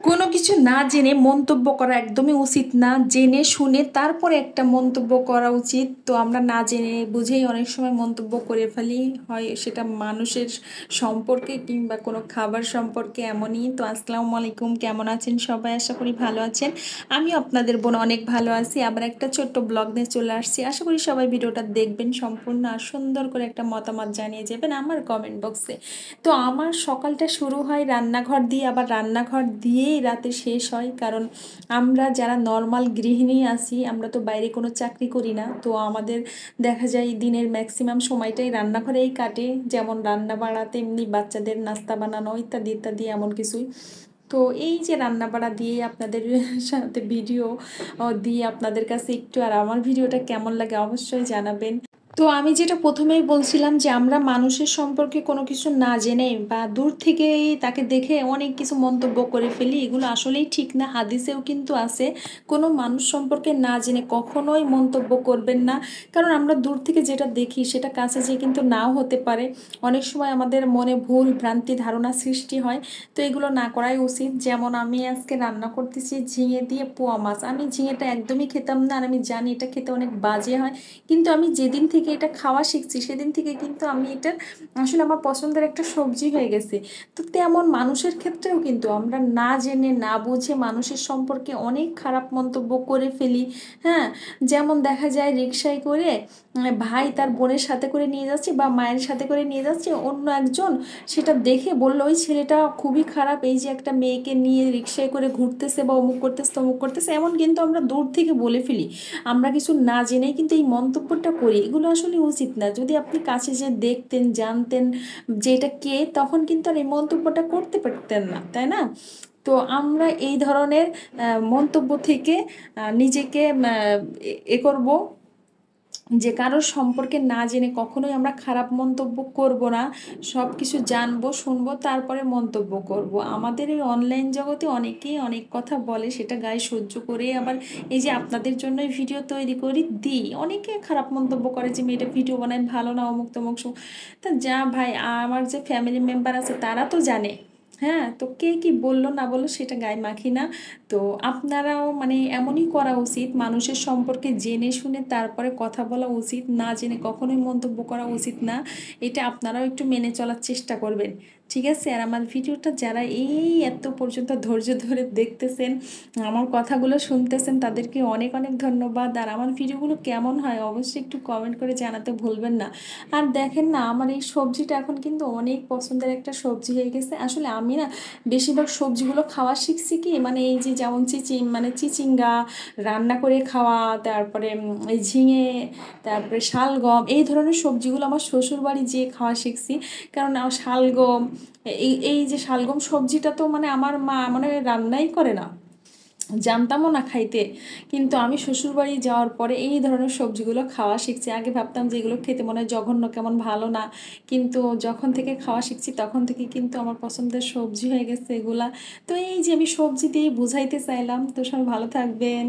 কোনো কিছু না জেনে মন্তব্য করা একদমই উচিত না। জেনে শুনে তারপরে একটা মন্তব্য করা উচিত। তো আমরা না জেনে বুঝেই অনেক সময় মন্তব্য করে ফেলি, হয় সেটা মানুষের সম্পর্কে কিংবা কোনো খাবার সম্পর্কে। এমনই তো। আসসালামু আলাইকুম, কেমন আছেন সবাই? আশা করি ভালো আছেন। আমিও আপনাদের বোন অনেক ভালো আছি। আবার একটা ছোট্ট ব্লগ নিয়ে চলে আসছি। আশা করি সবাই ভিডিওটা দেখবেন সম্পূর্ণ, আর সুন্দর করে একটা মতামত জানিয়ে যাবেন আমার কমেন্ট বক্সে। তো আমার সকালটা শুরু হয় রান্নাঘর দিয়ে, আবার রান্নাঘর দিয়েই রাতে শেষ হয়। কারণ আমরা যারা নর্মাল গৃহিণী আছি, আমরা তো বাইরে কোনো চাকরি করি না। তো আমাদের দেখা যায় দিনের ম্যাক্সিমাম সময়টাই রান্নাঘরেই কাটে, যেমন রান্না বাড়া, তেমনি বাচ্চাদের নাস্তা বানানো ইত্যাদি ইত্যাদি এমন কিছুই। তো এই যে রান্না বাড়া দিয়ে আপনাদের সাথে ভিডিও দিয়ে আপনাদের কাছে একটু, আর আমার ভিডিওটা কেমন লাগে অবশ্যই জানাবেন। তো আমি যেটা প্রথমেই বলছিলাম যে আমরা মানুষের সম্পর্কে কোনো কিছু না জেনে বা দূর থেকেই তাকে দেখে অনেক কিছু মন্তব্য করে ফেলি, এগুলো আসলেই ঠিক না। হাদিসেও কিন্তু আছে, কোনো মানুষ সম্পর্কে না জেনে কখনোই মন্তব্য করবেন না। কারণ আমরা দূর থেকে যেটা দেখি সেটা কাছে যেয়ে কিন্তু নাও হতে পারে। অনেক সময় আমাদের মনে ভুল ভ্রান্তি ধারণা সৃষ্টি হয়। তো এগুলো না করাই উচিত। যেমন আমি আজকে রান্না করতেছি ঝিঙে দিয়ে পোয়া মাছ। আমি ঝিঙেটা একদমই খেতাম না, আর আমি জানি এটা খেতে অনেক বাজে হয়। কিন্তু আমি যেদিন থেকে এটা খাওয়া শিখছি সেদিন থেকে কিন্তু আমি এটা আসলে আমার পছন্দের একটা সবজি হয়ে গেছে। তো তেমন মানুষের ক্ষেত্রেও কিন্তু আমরা না জেনে না বুঝে মানুষের সম্পর্কে অনেক খারাপ মন্তব্য করে ফেলি। হ্যাঁ, যেমন দেখা যায় রিকশায় করে ভাই তার বোনের সাথে করে নিয়ে যাচ্ছে বা মায়ের সাথে করে নিয়ে যাচ্ছে, অন্য একজন সেটা দেখে বললো ওই ছেলেটা খুবই খারাপ, এই যে একটা মেয়েকে নিয়ে রিকশায় করে ঘুরতেছে বা অমুক করতেছে তমুক করতেছে, এমন কিন্তু আমরা দূর থেকে বলে ফেলি। আমরা কিছু না জেনেই কিন্তু এই মন্তব্যটা করি। এগুলো আসলে উচিত না। যদি আপনি কাছে যে দেখতেন, জানতেন যে এটা কে, তখন কিন্তু আর এই মন্তব্যটা করতে পারতেন না, তাই না? তো আমরা এই ধরনের মন্তব্য থেকে নিজেকে করব যে কারোর সম্পর্কে না জেনে কখনোই আমরা খারাপ মন্তব্য করব না। সব কিছু জানবো, শুনবো, তারপরে মন্তব্য করব। আমাদের এই অনলাইন জগতে অনেকেই অনেক কথা বলে, সেটা গায়ে সহ্য করে আবার এই যে আপনাদের জন্য ভিডিও তৈরি করি দিই, অনেকে খারাপ মন্তব্য করে যে মেয়েটা ভিডিও বানায় ভালো না, অমুক তমুক। তা যা ভাই, আমার যে ফ্যামিলি মেম্বার আছে তারা তো জানে। হ্যাঁ, তো কে কি বললো না বললো সেটা গায়ে মাখি না। তো আপনারাও মানে এমনই করা উচিত, মানুষের সম্পর্কে জেনে শুনে তারপরে কথা বলা উচিত, না জেনে কখনোই মন্তব্য করা উচিত না। এটা আপনারাও একটু মেনে চলার চেষ্টা করবেন, ঠিক আছে? আর আমার ভিডিওটা যারা এই এত পর্যন্ত ধৈর্য ধরে দেখতেছেন, আমার কথাগুলো শুনতেছেন, তাদেরকে অনেক অনেক ধন্যবাদ। আর আমার ভিডিওগুলো কেমন হয় অবশ্যই একটু কমেন্ট করে জানাতে ভুলবেন না। আর দেখেন না, আমার এই সবজিটা এখন কিন্তু অনেক পছন্দের একটা সবজি হয়ে গেছে। আসলে আমি না বেশিরভাগ সবজিগুলো খাওয়া শিখছি কি, মানে এই যে যেমন চিচিঙ্গা রান্না করে খাওয়া, তারপরে এই ঝিঙে, তারপরে শালগম, এই ধরনের সবজিগুলো আমার শ্বশুরবাড়ি যেয়ে খাওয়া শিখছি। কারণ আমার শালগম, এই এই যে শালগম সবজিটা তো মানে আমার মা মানে রান্নাই করে না, জানতামও না খাইতে। কিন্তু আমি শ্বশুরবাড়ি যাওয়ার পরে এই ধরনের সবজিগুলো খাওয়া শিখছি। আগে ভাবতাম যে এগুলো খেতে মনে হয় জঘন্য, কেমন ভালো না। কিন্তু যখন থেকে খাওয়া শিখছি তখন থেকে কিন্তু আমার পছন্দের সবজি হয়ে গেছে এগুলা। তো এই যে আমি সবজি দিয়ে বুঝাইতে চাইলাম। তো সবাই ভালো থাকবেন।